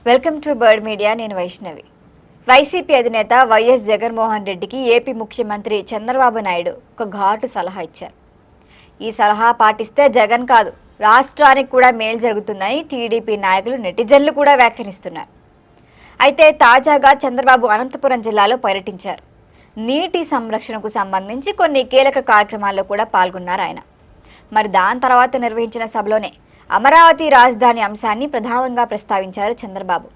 Welcome to bird media. నేను Vaishnavi. YCP అధినేత YS Jaganmohan రెడ్డికి ఏపీ ముఖ్యమంత్రి చంద్రబాబు నాయుడు ఒక ఘాటు సలహా ఇచ్చారు. ఈ సలహా పాటిస్తే జగన్ కాదు రాష్ట్రానికి కూడా మేలు జరుగుతుందని టీడీపీ నాయకులు నెటిజన్లు కూడా వ్యాఖ్యానిస్తున్నారు. అయితే తాజాగా చంద్రబాబు అనంతపురం జిల్లాలో పర్యటించారు. నీటి సంరక్షణకు సంబంధించి కొన్ని కీలక కార్యక్రమాల్లో కూడా పాల్గొన్నారు ఆయన. మరి దాని తర్వాత నిర్వహించిన సభలోనే అమరావతి రాజధాని అంశాన్ని ప్రధానంగా ప్రస్తావించారు చంద్రబాబు.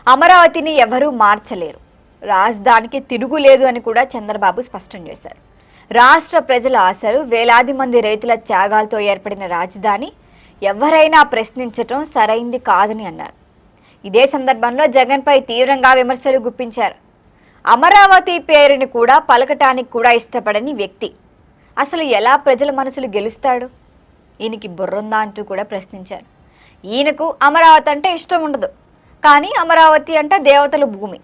అమరావతిని ఎవరూ మార్చలేరు, రాజధానికి తిరుగులేదు అని కూడా చంద్రబాబు స్పష్టం చేశారు. రాష్ట్ర ప్రజల ఆశలు, వేలాది మంది రైతుల త్యాగాలతో ఏర్పడిన రాజధాని ఎవరైనా ప్రశ్నించటం సరైంది కాదని అన్నారు. ఇదే సందర్భంలో జగన్పై తీవ్రంగా విమర్శలు గుప్పించారు. అమరావతి పేరుని కూడా పలకటానికి కూడా ఇష్టపడని వ్యక్తి అసలు ఎలా ప్రజల మనసులు గెలుస్తాడు? ఈయనకి బుర్రుందా అంటూ కూడా ప్రశ్నించారు. ఈయనకు అమరావతి అంటే ఇష్టం ఉండదు, కానీ అమరావతి అంటే దేవతల భూమి.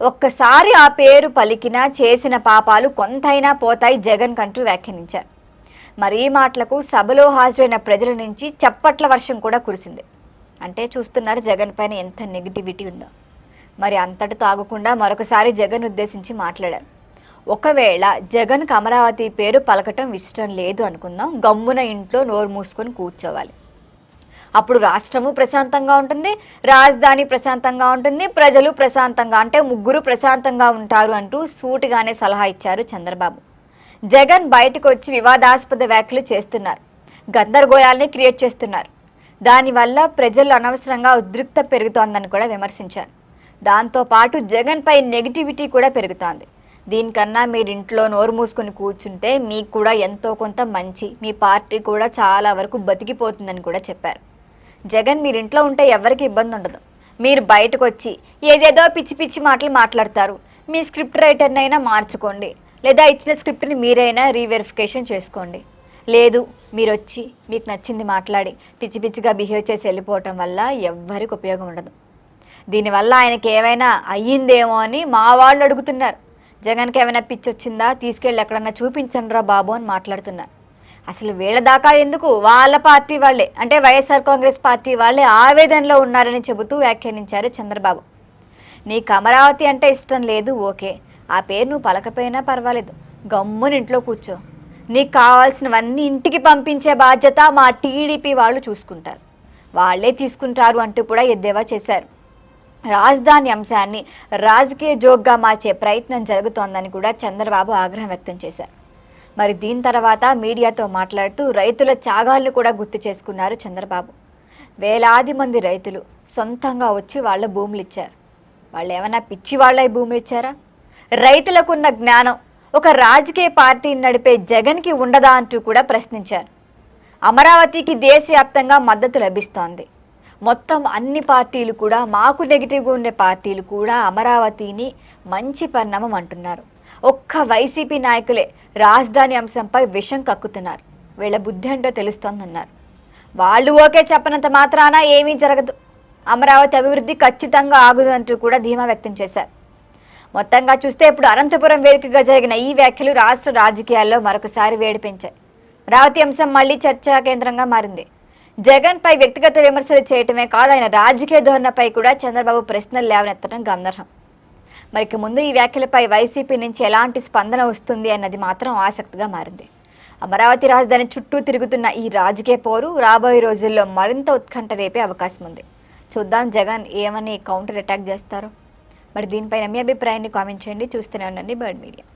ఒక్కసారి ఆ పేరు పలికినా చేసిన పాపాలు కొంతైనా పోతాయి జగన్ కంటూ వ్యాఖ్యానించారు. మరి ఈ మాటలకు సభలో హాజరైన ప్రజల నుంచి చప్పట్ల వర్షం కూడా కురిసింది. అంటే చూస్తున్నారు జగన్ పైన ఎంత నెగిటివిటీ ఉందో. మరి అంతటితో ఆగకుండా మరొకసారి జగన్ ఉద్దేశించి మాట్లాడారు. ఒకవేళ జగన్కి అమరావతి పేరు పలకటం ఇష్టం లేదు అనుకుందాం, గమ్మున ఇంట్లో నోరు మూసుకొని కూర్చోవాలి. అప్పుడు రాష్ట్రము ప్రశాంతంగా ఉంటుంది, రాజధాని ప్రశాంతంగా ఉంటుంది, ప్రజలు ప్రశాంతంగా, అంటే ముగ్గురు ప్రశాంతంగా ఉంటారు అంటూ సూటిగానే సలహా ఇచ్చారు చంద్రబాబు. జగన్ బయటకు వచ్చి వివాదాస్పద వ్యాఖ్యలు చేస్తున్నారు, గందరగోళాన్ని క్రియేట్ చేస్తున్నారు. దానివల్ల ప్రజలు అనవసరంగా ఉద్రిక్త పెరుగుతోందని కూడా విమర్శించారు. దాంతోపాటు జగన్పై నెగిటివిటీ కూడా పెరుగుతోంది. దీనికన్నా మీరు ఇంట్లో నోరు మూసుకొని కూర్చుంటే మీకు కూడా ఎంతో కొంత మంచి, మీ పార్టీ కూడా చాలా వరకు బతికిపోతుందని కూడా చెప్పారు. జగన్ మీరు ఇంట్లో ఉంటే ఎవరికి ఇబ్బంది ఉండదు, మీరు బయటకు వచ్చి ఏదేదో పిచ్చి పిచ్చి మాటలు మాట్లాడతారు. మీ స్క్రిప్ట్ రైటర్ని అయినా మార్చుకోండి, లేదా ఇచ్చిన స్క్రిప్ట్ని మీరైనా రీవెరిఫికేషన్ చేసుకోండి. లేదు మీరు వచ్చి మీకు నచ్చింది మాట్లాడి పిచ్చి పిచ్చిగా బిహేవ్ చేసి వెళ్ళిపోవటం వల్ల ఎవ్వరికి ఉపయోగం ఉండదు. దీనివల్ల ఆయనకి ఏమైనా అయ్యిందేమో అని మా వాళ్ళు అడుగుతున్నారు. జగన్కి ఏమైనా పిచ్చి వచ్చిందా, తీసుకెళ్ళి ఎక్కడన్నా చూపించండిరా బాబు అని మాట్లాడుతున్నారు. అసలు వీళ్ళ దాకా ఎందుకు, వాళ్ళ పార్టీ వాళ్ళే, అంటే వైఎస్ఆర్ కాంగ్రెస్ పార్టీ వాళ్ళే ఆవేదనలో ఉన్నారని చెబుతూ వ్యాఖ్యానించారు చంద్రబాబు. నీకు అమరావతి అంటే ఇష్టం లేదు, ఓకే, ఆ పేరు నువ్వు పలకపోయినా పర్వాలేదు, గమ్మున ఇంట్లో కూర్చో. నీకు కావాల్సినవన్నీ ఇంటికి పంపించే బాధ్యత మా టీడీపీ వాళ్ళు చూసుకుంటారు, వాళ్ళే తీసుకుంటారు అంటూ కూడా ఎద్దేవా చేశారు. రాజధాని అంశాన్ని రాజకీయ జోక్గా మార్చే ప్రయత్నం జరుగుతోందని కూడా చంద్రబాబు ఆగ్రహం వ్యక్తం చేశారు. మరి దీని తర్వాత మీడియాతో మాట్లాడుతూ రైతుల త్యాగాలను కూడా గుర్తు చేసుకున్నారు చంద్రబాబు. వేలాది మంది రైతులు సొంతంగా వచ్చి వాళ్ళ భూములు ఇచ్చారు. వాళ్ళు ఏమైనా పిచ్చి వాళ్ళ భూములు ఇచ్చారా? రైతులకున్న జ్ఞానం ఒక రాజకీయ పార్టీని నడిపే జగన్కి ఉండదా అంటూ కూడా ప్రశ్నించారు. అమరావతికి దేశవ్యాప్తంగా మద్దతు లభిస్తోంది. మొత్తం అన్ని పార్టీలు కూడా, మాకు నెగిటివ్గా ఉండే పార్టీలు కూడా అమరావతిని మంచి పరిణామం అంటున్నారు. ఒక్క వైసీపీ నాయకులే రాజధాని అంశంపై విషం కక్కుతున్నారు. వీళ్ళ బుద్ధి ఏంటో తెలుస్తోందన్నారు. వాళ్ళు ఓకే చెప్పనంత మాత్రాన ఏమీ జరగదు, అమరావతి అభివృద్ధి ఖచ్చితంగా ఆగదు అంటూ కూడా ధీమా వ్యక్తం చేశారు. మొత్తంగా చూస్తే ఇప్పుడు అనంతపురం వేదికగా జరిగిన ఈ వ్యాఖ్యలు రాష్ట్ర రాజకీయాల్లో మరొకసారి వేడి పెంచాయి. అమరావతి అంశం మళ్లీ చర్చా కేంద్రంగా మారింది. జగన్ పై వ్యక్తిగత విమర్శలు చేయటమే కాదు, ఆయన రాజకీయ ధోరణిపై కూడా చంద్రబాబు ప్రశ్నలు లేవనెత్తడం గమనార్హం. మరికి ముందు ఈ వ్యాఖ్యలపై వైసీపీ నుంచి ఎలాంటి స్పందన వస్తుంది అన్నది మాత్రం ఆసక్తిగా మారింది. అమరావతి రాజధాని చుట్టూ తిరుగుతున్న ఈ రాజకీయ పోరు రాబోయే రోజుల్లో మరింత ఉత్కంఠ రేపే అవకాశం ఉంది. చూద్దాం జగన్ ఏమని కౌంటర్ అటాక్ చేస్తారో. మరి దీనిపైన మీ అభిప్రాయాన్ని కామెంట్ చేయండి. చూస్తూనే ఉండండి బర్డ్ మీడియా.